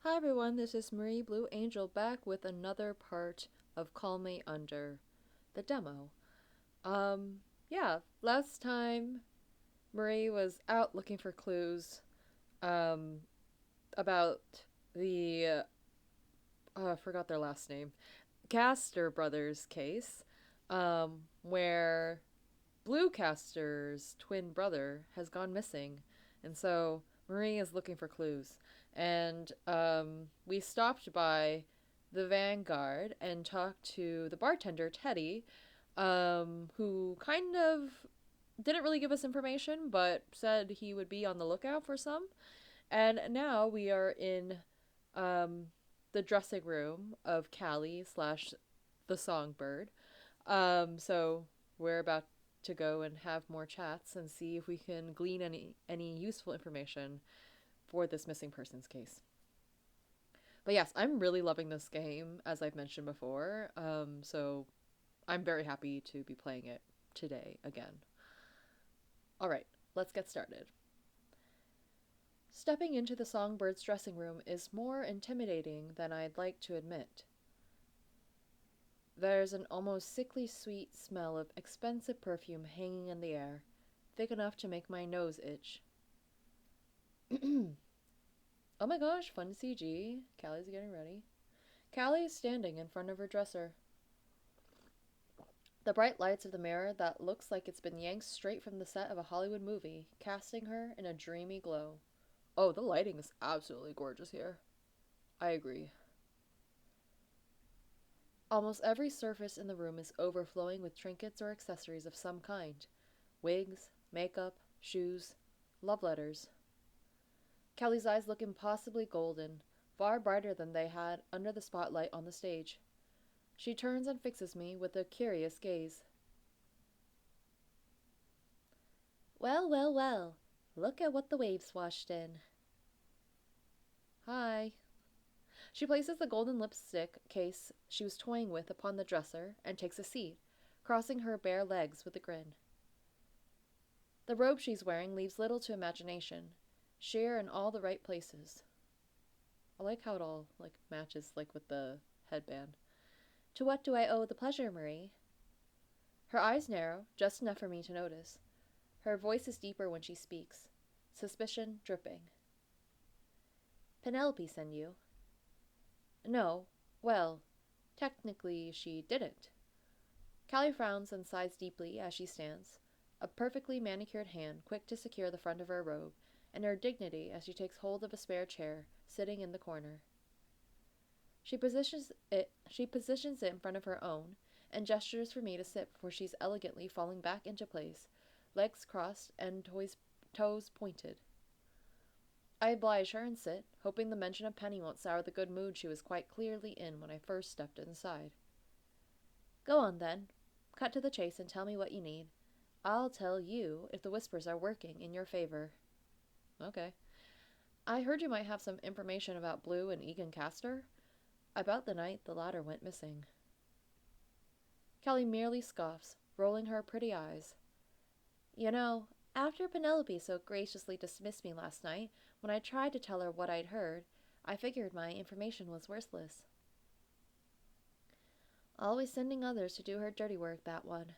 Hi everyone, this is Marie Blue Angel back with another part of Call Me Under, the demo. Um, yeah, last time Marie was out looking for clues um, about the, I forgot their last name, Castor brothers case, where Blue Castor's twin brother has gone missing. And so Marie is looking for clues. And we stopped by the Vanguard and talked to the bartender, Teddy, who kind of didn't really give us information, but said he would be on the lookout for some. And now we are in um, the dressing room of Callie slash the Songbird. So we're about to go and have more chats and see if we can glean any useful information for this missing persons case. But yes, I'm really loving this game, as I've mentioned before. So I'm very happy to be playing it today again. All right, let's get started. Stepping into the Songbird's dressing room is more intimidating than I'd like to admit. There's an almost sickly sweet smell of expensive perfume hanging in the air, thick enough to make my nose itch. Oh my gosh, fun CG. Callie's getting ready. Callie is standing in front of her dresser. The bright lights of the mirror that looks like it's been yanked straight from the set of a Hollywood movie, casting her in a dreamy glow. Oh, the lighting is absolutely gorgeous here. I agree. Almost every surface in the room is overflowing with trinkets or accessories of some kind: wigs, makeup, shoes, love letters. Callie's eyes look impossibly golden, far brighter than they had under the spotlight on the stage. She turns and fixes me with a curious gaze. Well, well, well. Look at what the waves washed in. Hi. She places the golden lipstick case she was toying with upon the dresser and takes a seat, crossing her bare legs with a grin. The robe she's wearing leaves little to imagination, sheer in all the right places. I like how it all matches with the headband. To what do I owe the pleasure, Marie? Her eyes narrow, just enough for me to notice. Her voice is deeper when she speaks, suspicion dripping. Penelope sent you. No, well, technically she didn't. Callie frowns and sighs deeply as she stands, a perfectly manicured hand quick to secure the front of her robe, and her dignity as she takes hold of a spare chair sitting in the corner. She positions it in front of her own, and gestures for me to sit before she's elegantly falling back into place, legs crossed and toes pointed. I oblige her and sit, hoping the mention of Penny won't sour the good mood she was quite clearly in when I first stepped inside. Go on, then. Cut to the chase and tell me what you need. I'll tell you if the whispers are working in your favor. Okay. I heard you might have some information about Blue and Egan Castor. About the night the latter went missing. Kelly merely scoffs, rolling her pretty eyes. You know, after Penelope so graciously dismissed me last night, when I tried to tell her what I'd heard, I figured my information was worthless. Always sending others to do her dirty work, that one.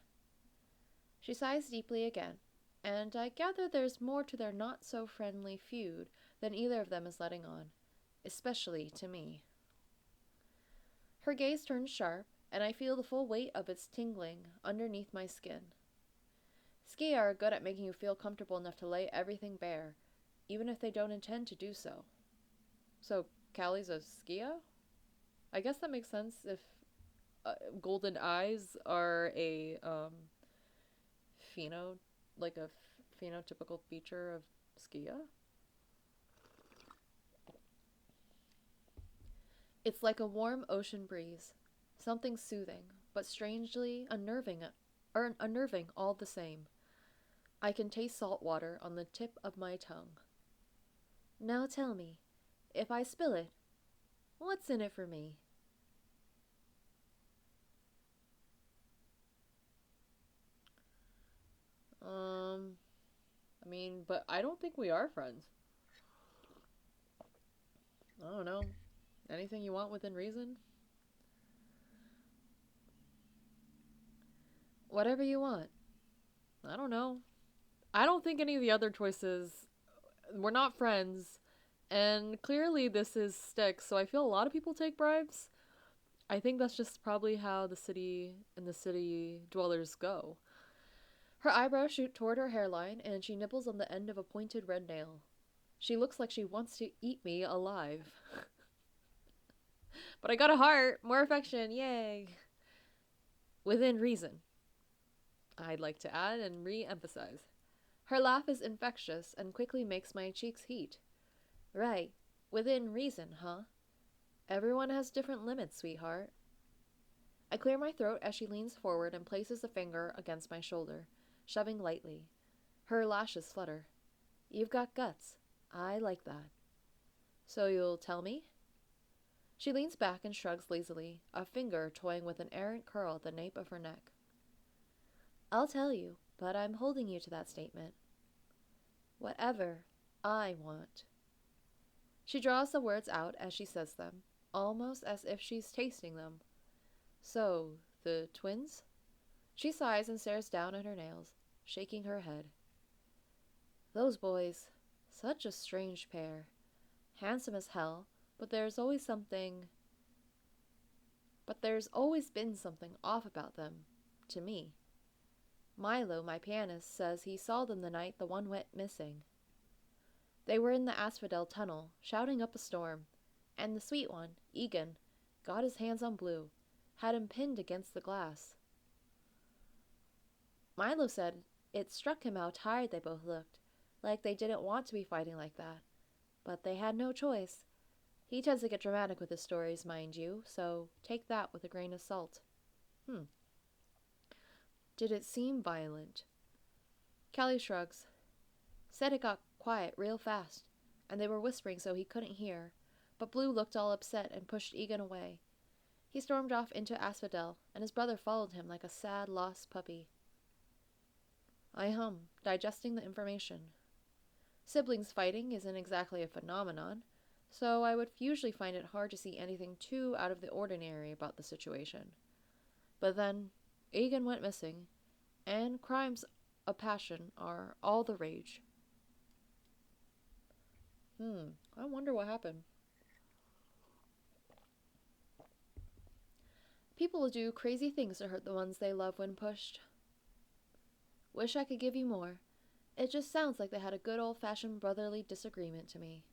She sighs deeply again, and I gather there's more to their not-so-friendly feud than either of them is letting on, especially to me. Her gaze turns sharp, and I feel the full weight of its tingling underneath my skin. Ski are good at making you feel comfortable enough to lay everything bare, even if they don't intend to do so. So, Callie's a Skia? I guess that makes sense if golden eyes are a pheno, like a phenotypical feature of Skia. It's like a warm ocean breeze, something soothing, but strangely unnerving all the same. I can taste salt water on the tip of my tongue. Now tell me, if I spill it, what's in it for me? Um, but I don't think we are friends. I don't don't know. Anything you want within reason? Whatever you want. I don't know. I don't think any of the other choices. We're not friends. And clearly this is Styx, so I feel a lot of people take bribes. I think that's just probably how the city and the city dwellers go. Her eyebrows shoot toward her hairline, and she nibbles on the end of a pointed red nail. She looks like she wants to eat me alive. But I got a heart! More affection! Yay! Within reason, I'd like to add and re emphasize. Her laugh is infectious and quickly makes my cheeks heat. Right. Within reason, huh? Everyone has different limits, sweetheart. I clear my throat as she leans forward and places a finger against my shoulder, shoving lightly. Her lashes flutter. You've got guts. I like that. So you'll tell me? She leans back and shrugs lazily, a finger toying with an errant curl at the nape of her neck. I'll tell you, but I'm holding you to that statement. Whatever I want. She draws the words out as she says them, almost as if she's tasting them. So, the twins? She sighs and stares down at her nails, shaking her head. Those boys, such a strange pair. Handsome as hell, but there's always been something off about them, to me. Milo, my pianist, says he saw them the night the one went missing. They were in the asphodel tunnel, shouting up a storm, and the sweet one, Egan, got his hands on Blue, had him pinned against the glass. Milo said it struck him how tired they both looked, like they didn't want to be fighting like that, but they had no choice. He tends to get dramatic with his stories, mind you, so take that with a grain of salt. Did it seem violent? Callie shrugs. Said it got quiet real fast, and they were whispering so he couldn't hear, but Blue looked all upset and pushed Egan away. He stormed off into Asphodel, and his brother followed him like a sad, lost puppy. I hum, digesting the information. Siblings fighting isn't exactly a phenomenon, so I would usually find it hard to see anything too out of the ordinary about the situation. But then, Egan went missing, and crimes of passion are all the rage. I wonder what happened. People do crazy things to hurt the ones they love when pushed. Wish I could give you more. It just sounds like they had a good old-fashioned brotherly disagreement to me.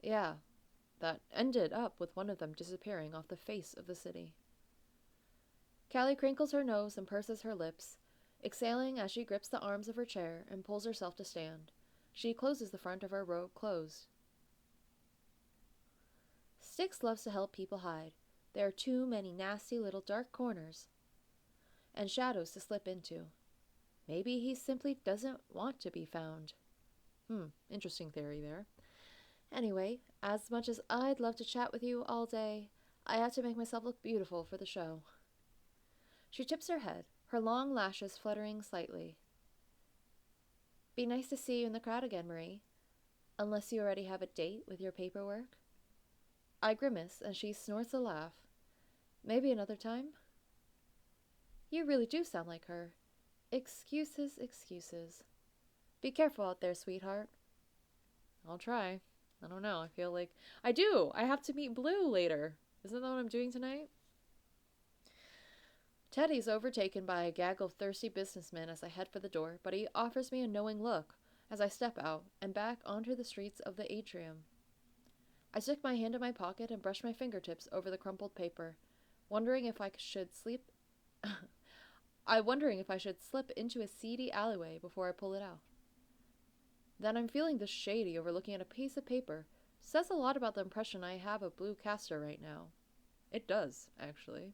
Yeah, that ended up with one of them disappearing off the face of the city. Callie crinkles her nose and purses her lips, exhaling as she grips the arms of her chair and pulls herself to stand. She closes the front of her robe closed. Styx loves to help people hide. There are too many nasty little dark corners and shadows to slip into. Maybe he simply doesn't want to be found. Interesting theory there. Anyway, as much as I'd love to chat with you all day, I have to make myself look beautiful for the show. She tips her head, her long lashes fluttering slightly. Be nice to see you in the crowd again, Marie. Unless you already have a date with your paperwork. I grimace and she snorts a laugh. Maybe another time? You really do sound like her. Excuses, excuses. Be careful out there, sweetheart. I'll try. I don't know. I feel like I do. I have to meet Blue later. Isn't that what I'm doing tonight? Teddy's overtaken by a gaggle of thirsty businessmen as I head for the door, but he offers me a knowing look as I step out and back onto the streets of the atrium. I stick my hand in my pocket and brush my fingertips over the crumpled paper, wondering if I should slip into a seedy alleyway before I pull it out. Then I'm feeling this shady over looking at a piece of paper. Says a lot about the impression I have of Blue Kastor right now. It does, actually.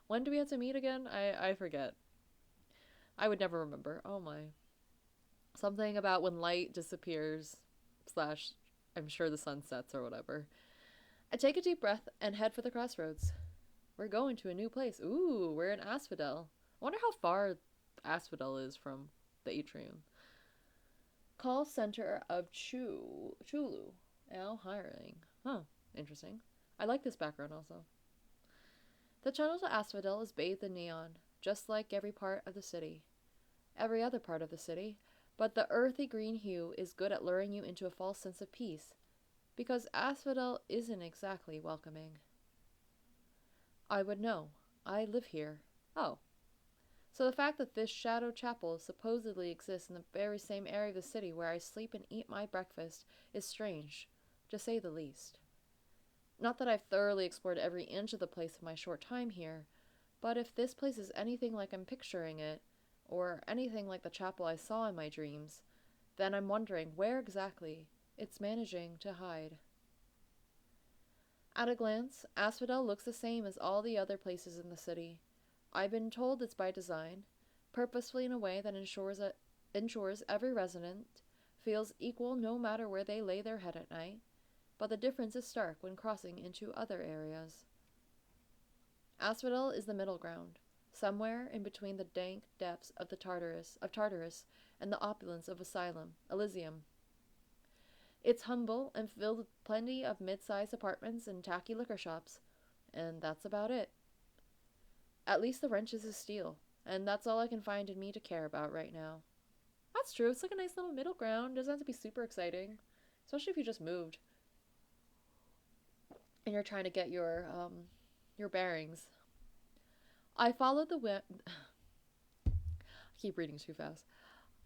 When do we have to meet again? I forget. I would never remember. Oh my. Something about when light disappears, / I'm sure the sun sets or whatever. I take a deep breath and head for the crossroads. We're going to a new place. Ooh, we're in Asphodel. I wonder how far Asphodel is from the atrium. Call center of Chulu. Now hiring. Huh, interesting. I like this background also. The tunnel to Asphodel is bathed in neon, just like every part of the city. Every other part of the city, but the earthy green hue is good at luring you into a false sense of peace, because Asphodel isn't exactly welcoming. I would know. I live here. Oh. So the fact that this shadow chapel supposedly exists in the very same area of the city where I sleep and eat my breakfast is strange, to say the least. Not that I've thoroughly explored every inch of the place in my short time here, but if this place is anything like I'm picturing it, or anything like the chapel I saw in my dreams, then I'm wondering where exactly it's managing to hide. At a glance, Asphodel looks the same as all the other places in the city. I've been told it's by design, purposefully in a way that ensures every resident feels equal no matter where they lay their head at night, but the difference is stark when crossing into other areas. Asphodel is the middle ground, somewhere in between the dank depths of Tartarus and the opulence of Elysium. It's humble and filled with plenty of mid-sized apartments and tacky liquor shops, and that's about it. At least the wrench is steel, and that's all I can find in me to care about right now. That's true, it's like a nice little middle ground. It doesn't have to be super exciting, especially if you just moved and you're trying to get your bearings. I followed the I keep reading too fast.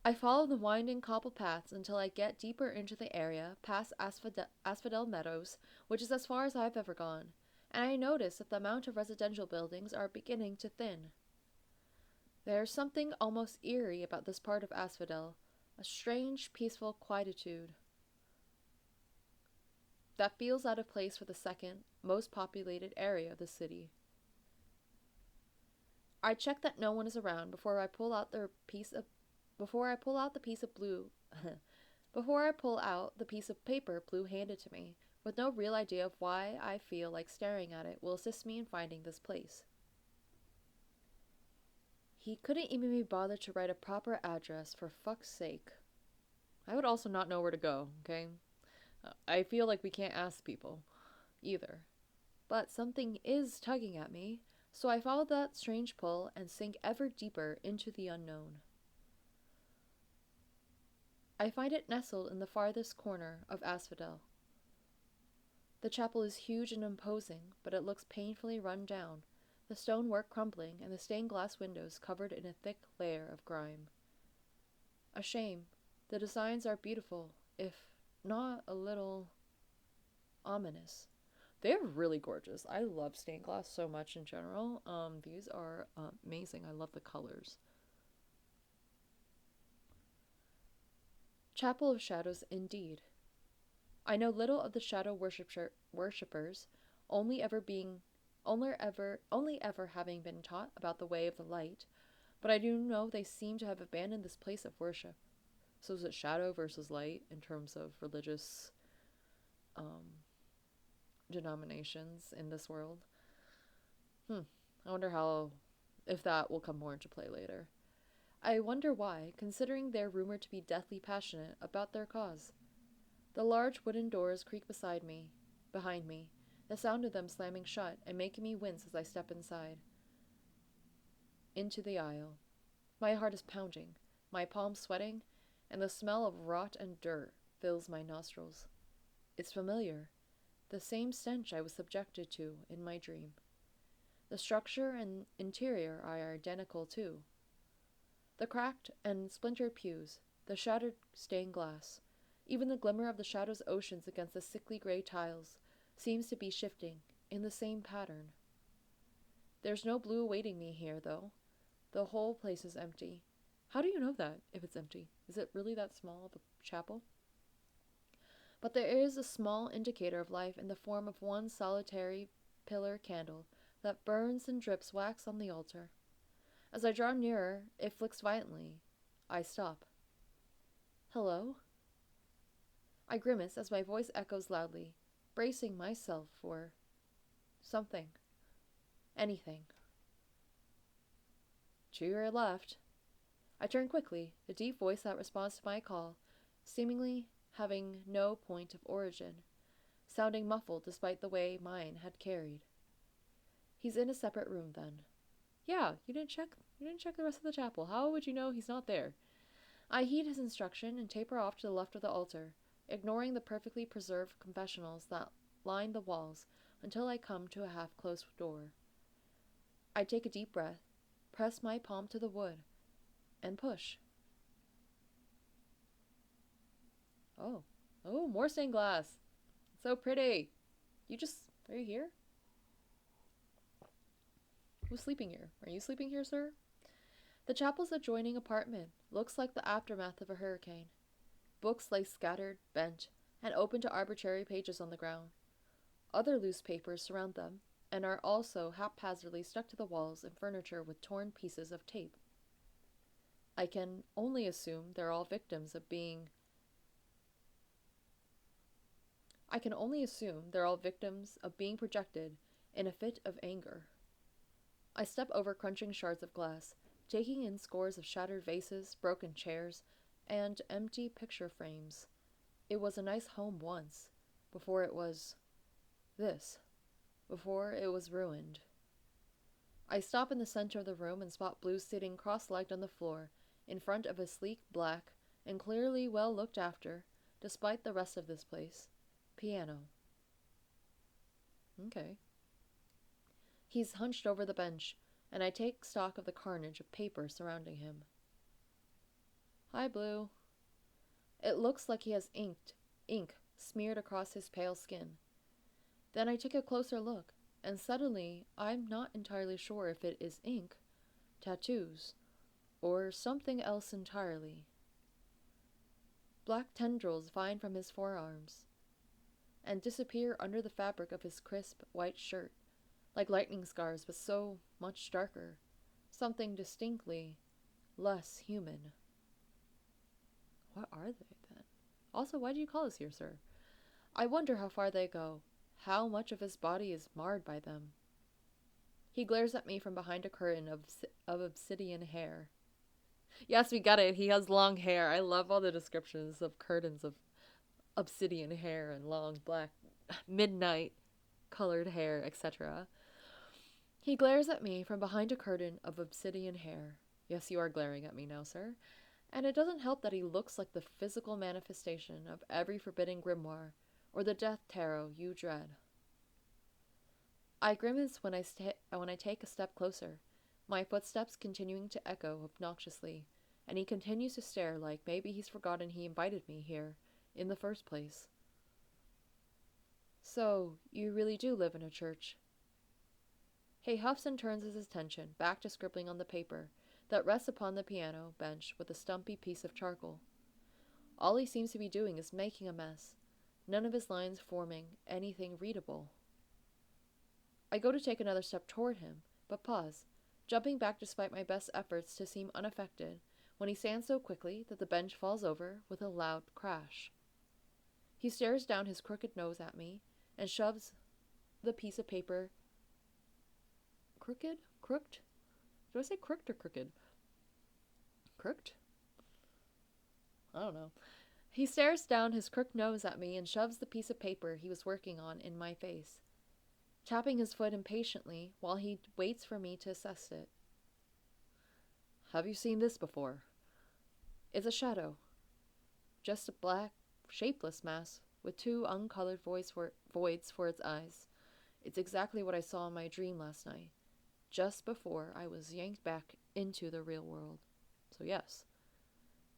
I follow the winding cobble paths until I get deeper into the area, past Asphodel Meadows, which is as far as I've ever gone, and I notice that the amount of residential buildings are beginning to thin. There's something almost eerie about this part of Asphodel, a strange, peaceful quietude that feels out of place for the second most populated area of the city. I check that no one is around before I pull out the piece of blue before I pull out the piece of paper Blue handed to me, with no real idea of why I feel like staring at it will assist me in finding this place. He couldn't even be bothered to write a proper address, for fuck's sake. I would also not know where to go, okay? I feel like we can't ask people, either. But something is tugging at me, so I follow that strange pull and sink ever deeper into the unknown. I find it nestled in the farthest corner of Asphodel. The chapel is huge and imposing, but it looks painfully run down, the stonework crumbling and the stained glass windows covered in a thick layer of grime. A shame. The designs are beautiful, if not a little ominous. They're really gorgeous. I love stained glass so much in general. These are amazing. I love the colors. Chapel of Shadows, indeed. I know little of the shadow worshippers, only ever having been taught about the way of the light, but I do know they seem to have abandoned this place of worship. So is it shadow versus light in terms of religious denominations in this world? I wonder if that will come more into play later. I wonder why, considering they're rumored to be deathly passionate about their cause. The large wooden doors creak behind me, the sound of them slamming shut and making me wince as I step into the aisle. My heart is pounding, my palms sweating, and the smell of rot and dirt fills my nostrils. It's familiar, the same stench I was subjected to in my dream. The structure and interior are identical, too. The cracked and splintered pews, the shattered stained glass, even the glimmer of the shadow's oceans against the sickly gray tiles, seems to be shifting in the same pattern. There's no Blue awaiting me here, though. The whole place is empty. How do you know that, if it's empty? Is it really that small of a chapel? But there is a small indicator of life in the form of one solitary pillar candle that burns and drips wax on the altar. As I draw nearer, it flicks violently. I stop. Hello? I grimace as my voice echoes loudly, bracing myself for something. Anything. To your left. I turn quickly, the deep voice that responds to my call, seemingly having no point of origin. sounding muffled despite the way mine had carried. He's in a separate room, then. Yeah, you didn't check the rest of the chapel. How would you know he's not there? I heed his instruction and taper off to the left of the altar, ignoring the perfectly preserved confessionals that line the walls until I come to a half-closed door. I take a deep breath, press my palm to the wood, and push. Oh, more stained glass. So pretty. Are you here? Who's sleeping here? Are you sleeping here, sir? The chapel's adjoining apartment looks like the aftermath of a hurricane. Books lay scattered, bent, and open to arbitrary pages on the ground. Other loose papers surround them, and are also haphazardly stuck to the walls and furniture with torn pieces of tape. I can only assume they're all victims of being projected in a fit of anger. I step over crunching shards of glass, taking in scores of shattered vases, broken chairs, and empty picture frames. It was a nice home once, before it was ruined. I stop in the center of the room and spot Blue sitting cross-legged on the floor, in front of a sleek, black, and clearly well looked after, despite the rest of this place, piano. Okay. He's hunched over the bench, and I take stock of the carnage of paper surrounding him. Hi, Blue. It looks like he has ink smeared across his pale skin. Then I take a closer look, and suddenly I'm not entirely sure if it is ink, tattoos, or something else entirely. Black tendrils vine from his forearms and disappear under the fabric of his crisp white shirt, like lightning scars, but so much darker, something distinctly less human. What are they, then? Also, why do you call us here, sir? I wonder how far they go, how much of his body is marred by them. He glares at me from behind a curtain of obsidian hair. Yes, we got it. He has long hair. I love all the descriptions of curtains of obsidian hair and long black midnight colored hair, etc. He glares at me from behind a curtain of obsidian hair. Yes, you are glaring at me now, sir. And it doesn't help that he looks like the physical manifestation of every forbidden grimoire or the death tarot you dread. I grimace when I take a step closer, my footsteps continuing to echo obnoxiously, and he continues to stare like maybe he's forgotten he invited me here in the first place. So, you really do live in a church? He huffs and turns his attention back to scribbling on the paper that rests upon the piano bench with a stumpy piece of charcoal. All he seems to be doing is making a mess, none of his lines forming anything readable. I go to take another step toward him, but pause, jumping back despite my best efforts to seem unaffected, when he stands so quickly that the bench falls over with a loud crash. He stares down his crooked nose at me and shoves the piece of paper. Crooked? Do I say crooked or crooked? Crooked? I don't know. He stares down his crooked nose at me and shoves the piece of paper he was working on in my face, tapping his foot impatiently while he waits for me to assess it. Have you seen this before? It's a shadow. Just a black, shapeless mass with two uncolored voids for its eyes. It's exactly what I saw in my dream last night, just before I was yanked back into the real world. So yes.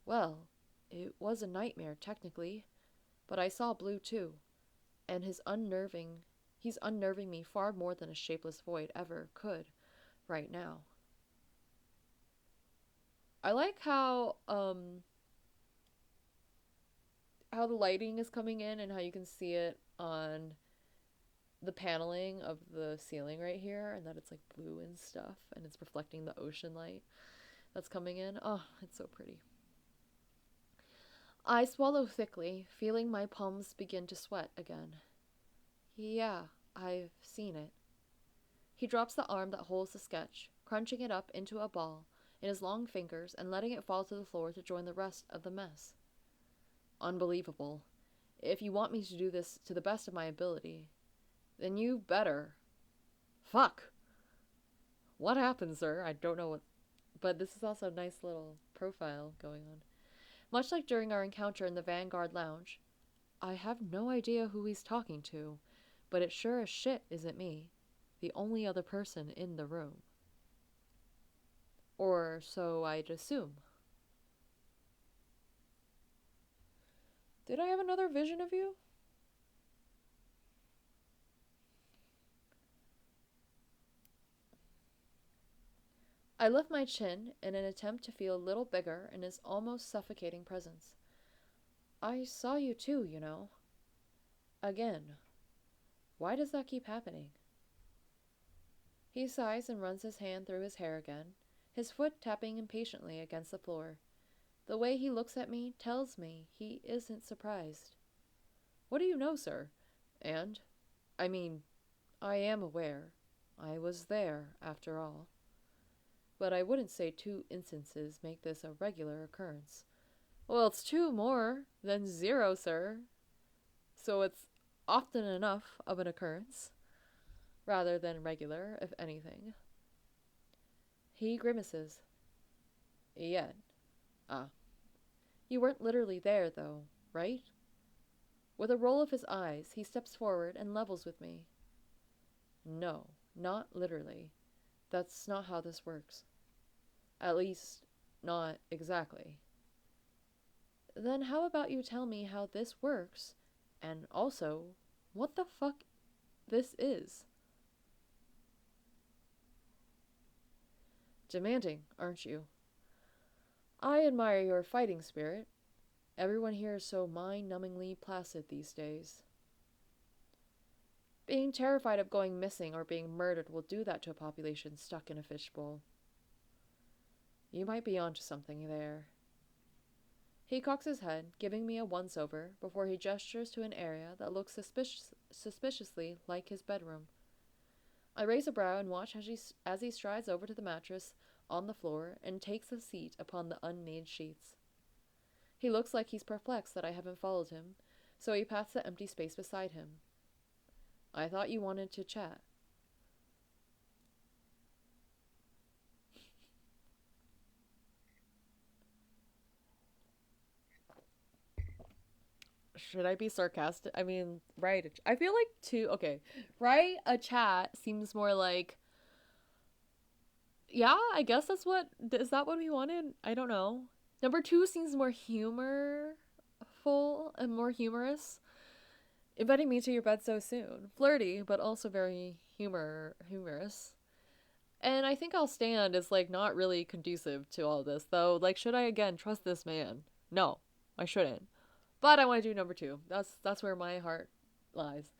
Well, it was a nightmare, technically, but I saw Blue too, and he's unnerving me far more than a shapeless void ever could right now. I like how the lighting is coming in and how you can see it on the paneling of the ceiling right here, and that it's like blue and stuff, and it's reflecting the ocean light that's coming in. Oh, it's so pretty. I swallow thickly, feeling my palms begin to sweat again. Yeah, I've seen it. He drops the arm that holds the sketch, crunching it up into a ball in his long fingers and letting it fall to the floor to join the rest of the mess. Unbelievable. If you want me to do this to the best of my ability, then you better. Fuck. What happened, sir? I don't know what. But this is also a nice little profile going on. Much like during our encounter in the Vanguard Lounge, I have no idea who he's talking to, but it sure as shit isn't me, the only other person in the room. Or so I'd assume. Did I have another vision of you? I lift my chin in an attempt to feel a little bigger in his almost suffocating presence. I saw you too, you know. Again. Why does that keep happening? He sighs and runs his hand through his hair again, his foot tapping impatiently against the floor. The way he looks at me tells me he isn't surprised. What do you know, sir? And, I mean, I am aware. I was there, after all. But I wouldn't say 2 instances make this a regular occurrence. Well, it's 2 more than 0, sir. So it's often enough of an occurrence, rather than regular, if anything. He grimaces. Yet. Ah. You weren't literally there, though, right? With a roll of his eyes, he steps forward and levels with me. No, not literally. That's not how this works. At least, not exactly. Then how about you tell me how this works, and also, what the fuck this is? Demanding, aren't you? I admire your fighting spirit. Everyone here is so mind-numbingly placid these days. Being terrified of going missing or being murdered will do that to a population stuck in a fishbowl. You might be onto something there. He cocks his head, giving me a once-over, before he gestures to an area that looks suspiciously like his bedroom. I raise a brow and watch as he strides over to the mattress on the floor and takes a seat upon the unmade sheets. He looks like he's perplexed that I haven't followed him, so he pats the empty space beside him. I thought you wanted to chat. Should I be sarcastic? I mean, right. I feel like okay. Right? A chat seems more like, yeah, I guess is that what we wanted? I don't know. Number 2 seems more humorful and more humorous. Inviting me to your bed so soon. Flirty, but also very humorous. And I think I'll stand is like not really conducive to all this, though. Like, should I again trust this man? No, I shouldn't. But I want to do number 2. That's where my heart lies.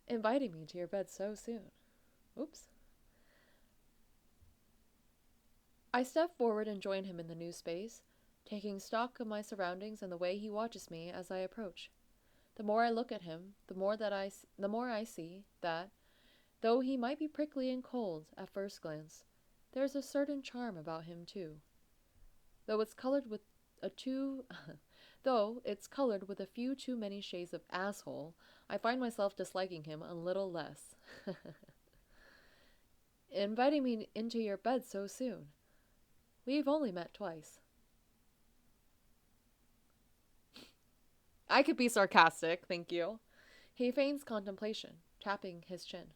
Inviting me to your bed so soon. Oops. I step forward and join him in the new space, taking stock of my surroundings and the way he watches me as I approach. The more I look at him, the more I see that, though he might be prickly and cold at first glance, there's a certain charm about him too. Though it's colored with a too though it's colored with a few too many shades of asshole, I find myself disliking him a little less. Inviting me into your bed so soon. We've only met twice. I could be sarcastic, thank you. He feigns contemplation, tapping his chin.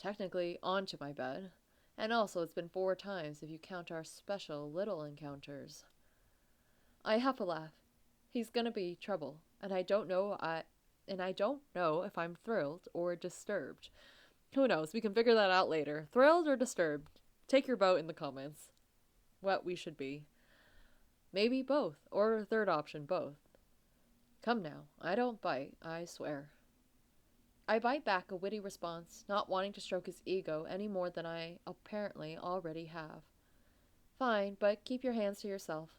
Technically onto my bed, and also it's been 4 times if you count our special little encounters. I have a laugh. He's gonna be trouble, and I don't know if I'm thrilled or disturbed. Who knows? We can figure that out later. Thrilled or disturbed? Take your vote in the comments. What we should be. Maybe both, or third option, both. Come now, I don't bite, I swear. I bite back a witty response, not wanting to stroke his ego any more than I apparently already have. Fine, but keep your hands to yourself.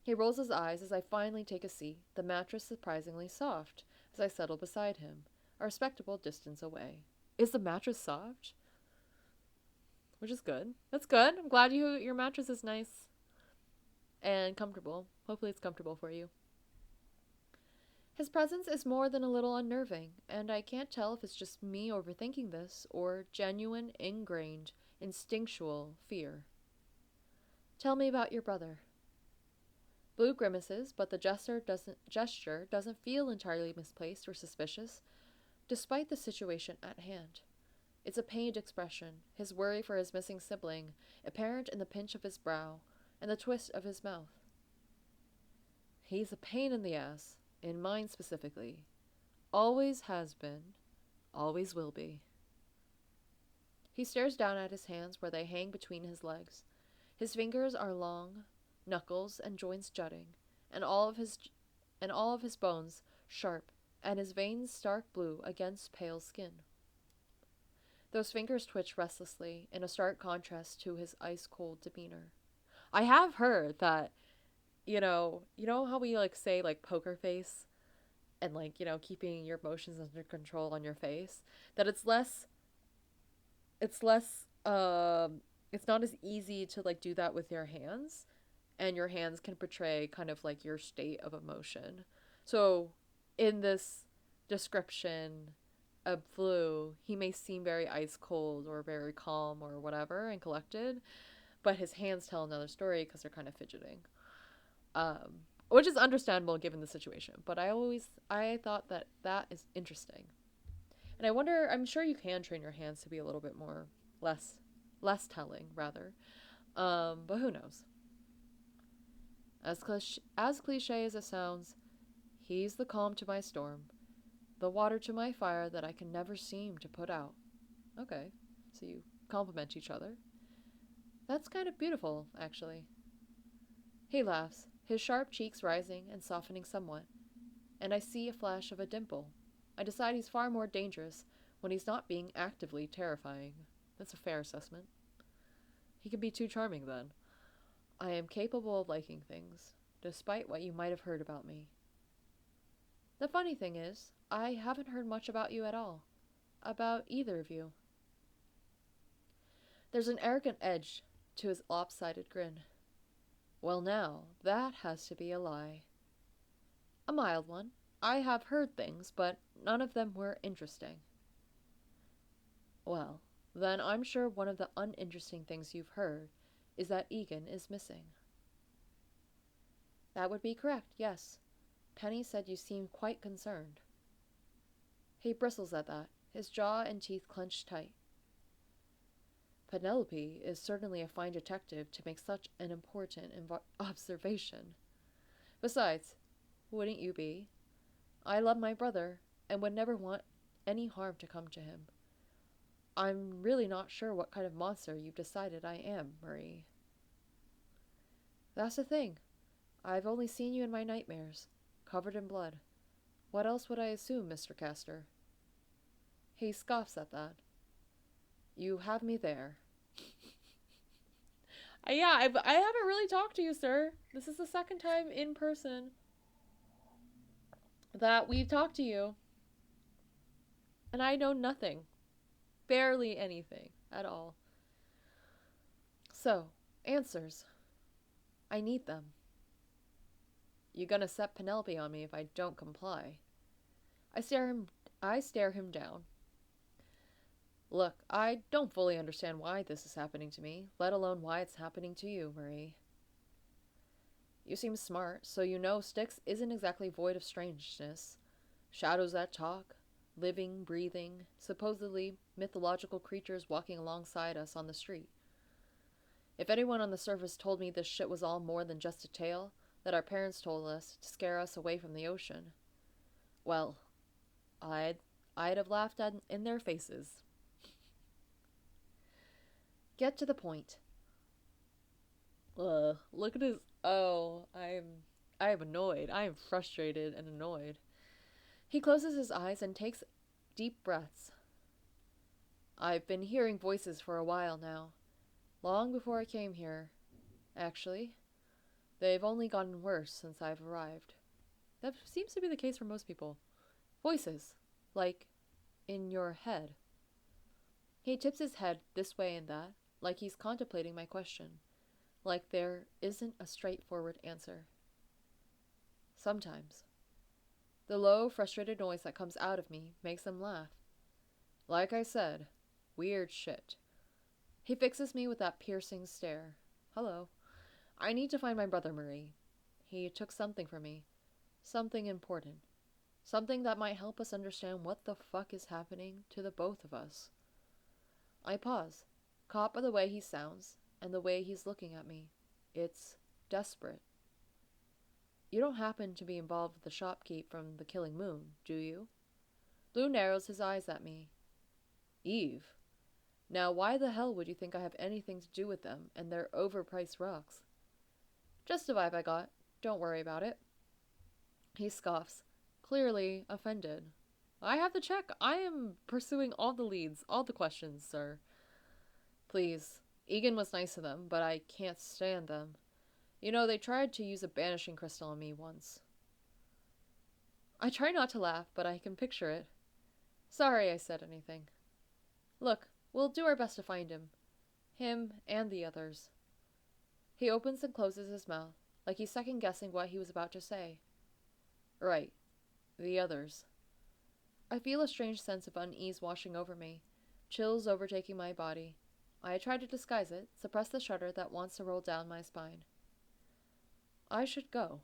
He rolls his eyes as I finally take a seat, the mattress surprisingly soft, as I settle beside him, a respectable distance away. Is the mattress soft? Which is good. That's good. I'm glad your mattress is nice and comfortable. Hopefully it's comfortable for you. His presence is more than a little unnerving, and I can't tell if it's just me overthinking this or genuine, ingrained, instinctual fear. Tell me about your brother. Blue grimaces, but the gesture doesn't feel entirely misplaced or suspicious, despite the situation at hand. It's a pained expression, his worry for his missing sibling, apparent in the pinch of his brow and the twist of his mouth. He's a pain in the ass, in mine specifically. Always has been, always will be. He stares down at his hands where they hang between his legs. His fingers are long, knuckles and joints jutting, and all of his bones sharp, and his veins stark blue against pale skin. Those fingers twitch restlessly, in a stark contrast to his ice-cold demeanor. I have heard that, you know how we say poker face and keeping your emotions under control on your face, that it's not as easy to do that with your hands, and your hands can portray kind of your state of emotion. So in this description of Blue, he may seem very ice cold or very calm or whatever and collected, but his hands tell another story because they're kind of fidgeting, which is understandable given the situation. But I thought that is interesting, and I wonder. I'm sure you can train your hands to be a little bit more less telling rather, but who knows? As cliche as it sounds, he's the calm to my storm, the water to my fire that I can never seem to put out. Okay, so you compliment each other. That's kind of beautiful, actually. He laughs, his sharp cheeks rising and softening somewhat, and I see a flash of a dimple. I decide he's far more dangerous when he's not being actively terrifying. That's a fair assessment. He can be too charming, then. I am capable of liking things, despite what you might have heard about me. The funny thing is, I haven't heard much about you at all. About either of you. There's an arrogant edge to his lopsided grin. Well now, that has to be a lie. A mild one. I have heard things, but none of them were interesting. Well, then I'm sure one of the uninteresting things you've heard is that Egan is missing. That would be correct, yes. Penny said you seemed quite concerned. He bristles at that, his jaw and teeth clenched tight. Penelope is certainly a fine detective to make such an important observation. Besides, wouldn't you be? I love my brother and would never want any harm to come to him. I'm really not sure what kind of monster you've decided I am, Marie. That's the thing. I've only seen you in my nightmares, covered in blood. What else would I assume, Mr. Kastor? He scoffs at that. You have me there. I haven't really talked to you, sir. This is the second time in person that we've talked to you. And I know nothing. Barely anything at all. So, answers. I need them. You gonna set Penelope on me if I don't comply? I stare him down. Look, I don't fully understand why this is happening to me, let alone why it's happening to you, Marie. You seem smart, so you know Styx isn't exactly void of strangeness. Shadows that talk, living, breathing, supposedly mythological creatures walking alongside us on the street. If anyone on the surface told me this shit was all more than just a tale that our parents told us to scare us away from the ocean, well, I'd have laughed in their faces. Get to the point. Look at his... Oh, I am annoyed. I am frustrated and annoyed. He closes his eyes and takes deep breaths. I've been hearing voices for a while now. Long before I came here, actually. They've only gotten worse since I've arrived. That seems to be the case for most people. Voices. Like, in your head. He tips his head this way and that, like he's contemplating my question. Like there isn't a straightforward answer. Sometimes. The low, frustrated noise that comes out of me makes him laugh. Like I said, weird shit. He fixes me with that piercing stare. Hello. I need to find my brother Marie. He took something from me. Something important. Something that might help us understand what the fuck is happening to the both of us. I pause, caught by the way he sounds and the way he's looking at me. It's desperate. You don't happen to be involved with the shopkeep from the Killing Moon, do you? Blue narrows his eyes at me. Eve. Now why the hell would you think I have anything to do with them and their overpriced rocks? Just a vibe I got. Don't worry about it. He scoffs, clearly offended. I have the check. I am pursuing all the leads, all the questions, sir. Please. Egan was nice to them, but I can't stand them. You know, they tried to use a banishing crystal on me once. I try not to laugh, but I can picture it. Sorry I said anything. Look, we'll do our best to find him. Him and the others. He opens and closes his mouth, like he's second-guessing what he was about to say. Right. The others. I feel a strange sense of unease washing over me, chills overtaking my body. I try to disguise it, suppress the shudder that wants to roll down my spine. I should go.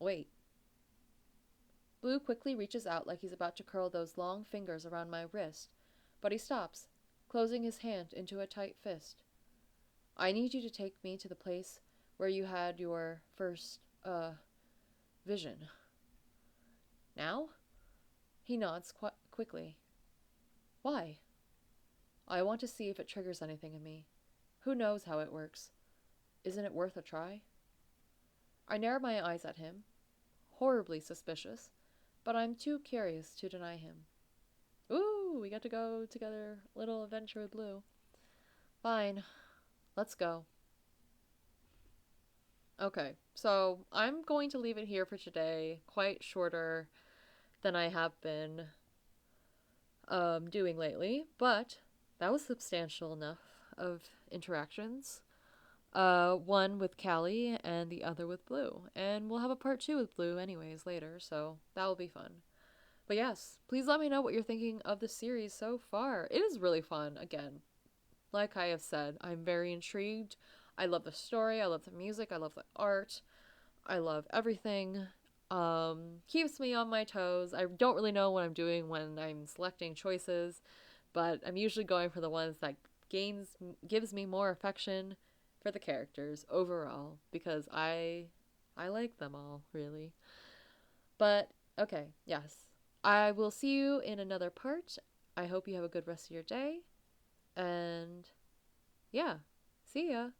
Wait. Blue quickly reaches out like he's about to curl those long fingers around my wrist, but he stops, closing his hand into a tight fist. I need you to take me to the place where you had your first, vision. Now? He nods quickly. Why? I want to see if it triggers anything in me. Who knows how it works? Isn't it worth a try? I narrow my eyes at him, horribly suspicious, but I'm too curious to deny him. Ooh, we got to go together. Little adventure with Blue. Fine. Let's go. Okay, so I'm going to leave it here for today. Quite shorter than I have been doing lately, but that was substantial enough of interactions. One with Callie and the other with Blue. And we'll have a part 2 with Blue anyways later, so that will be fun. But yes, please let me know what you're thinking of the series so far. It is really fun, again. Like I have said, I'm very intrigued. I love the story, I love the music, I love the art. I love everything. Keeps me on my toes. I don't really know what I'm doing when I'm selecting choices, but I'm usually going for the ones that gives me more affection for the characters overall, because I like them all, really. But okay, yes. I will see you in another part. I hope you have a good rest of your day. And yeah, see ya.